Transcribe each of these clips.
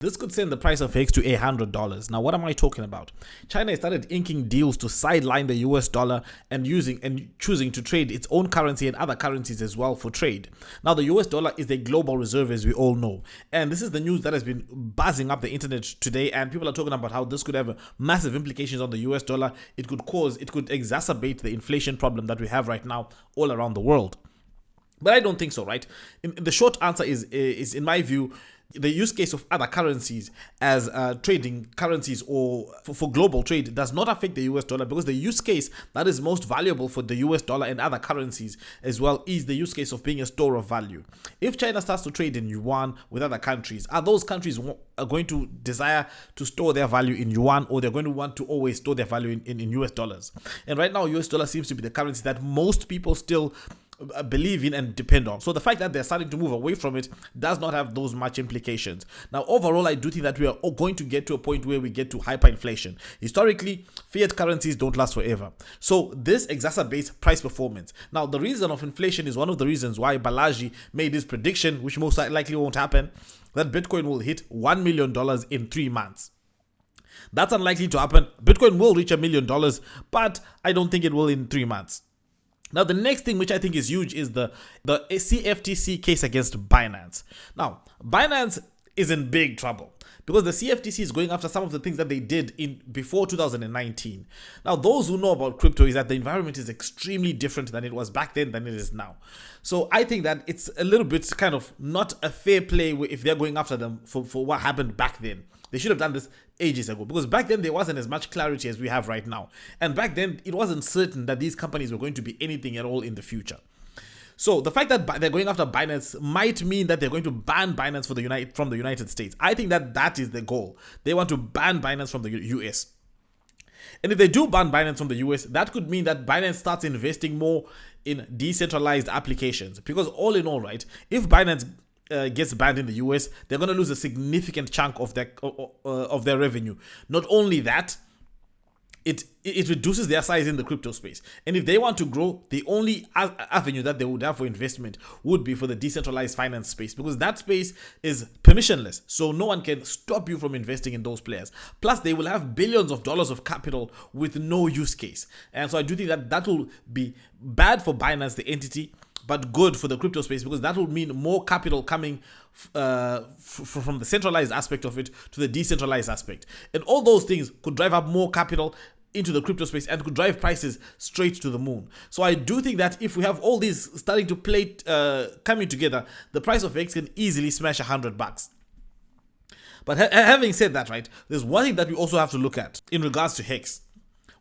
This could send the price of Hex to $100. Now, what am I talking about? China started inking deals to sideline the US dollar and choosing to trade its own currency and other currencies as well for trade. Now, the US dollar is a global reserve, as we all know. And this is the news that has been buzzing up the internet today. And people are talking about how this could have massive implications on the US dollar. It could exacerbate the inflation problem that we have right now all around the world. But I don't think so, right? The short answer is in my view, the use case of other currencies as trading currencies or for global trade does not affect the US dollar, because the use case that is most valuable for the US dollar and other currencies as well is the use case of being a store of value. If China starts to trade in yuan with other countries, are those countries going to desire to store their value in yuan, or they're going to want to always store their value in US dollars? And right now, US dollar seems to be the currency that most people still believe in and depend on. So the fact that they're starting to move away from it does not have those much implications. Now, overall, I do think that we are going to get to a point where we get to hyperinflation. Historically, fiat currencies don't last forever. So this exacerbates price performance. Now, the reason of inflation is one of the reasons why Balaji made this prediction, which most likely won't happen, that Bitcoin will hit $1 million in 3 months. That's unlikely to happen. Bitcoin will reach $1 million, but I don't think it will in 3 months. Now, the next thing which I think is huge is the CFTC case against Binance. Now, Binance is in big trouble because the CFTC is going after some of the things that they did before 2019. Now, those who know about crypto is that the environment is extremely different than it was back then than it is now. So I think that it's a little bit kind of not a fair play if they're going after them for what happened back then. They should have done this ages ago, because back then there wasn't as much clarity as we have right now. And back then it wasn't certain that these companies were going to be anything at all in the future. So the fact that they're going after Binance might mean that they're going to ban Binance from the United States. I think that is the goal. They want to ban Binance from the US. And if they do ban Binance from the US, that could mean that Binance starts investing more in decentralized applications. Because all in all, right, if Binance gets banned in the US, they're going to lose a significant chunk of their revenue. Not only that, it reduces their size in the crypto space. And if they want to grow, the only avenue that they would have for investment would be for the decentralized finance space, because that space is permissionless. So no one can stop you from investing in those players. Plus, they will have billions of dollars of capital with no use case. And so I do think that will be bad for Binance, the entity, but good for the crypto space, because that will mean more capital coming from the centralized aspect of it to the decentralized aspect. And all those things could drive up more capital into the crypto space and could drive prices straight to the moon. So I do think that if we have all these starting to play, coming together, the price of X can easily smash $100. But having said that, right, there's one thing that we also have to look at in regards to Hex.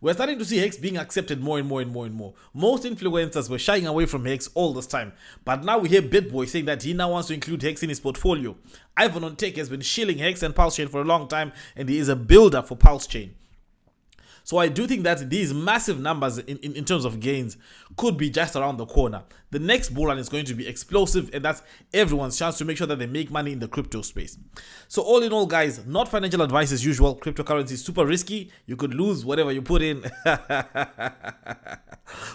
We're starting to see Hex being accepted more and more and more and more. Most influencers were shying away from Hex all this time. But now we hear BitBoy saying that he now wants to include Hex in his portfolio. Ivan on Tech has been shilling Hex and Pulse Chain for a long time, and he is a builder for Pulse Chain. So I do think that these massive numbers in terms of gains could be just around the corner. The next bull run is going to be explosive, and that's everyone's chance to make sure that they make money in the crypto space. So all in all, guys, not financial advice as usual. Cryptocurrency is super risky. You could lose whatever you put in.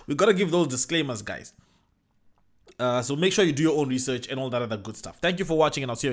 We got to give those disclaimers, guys. So make sure you do your own research and all that other good stuff. Thank you for watching, and I'll see you again.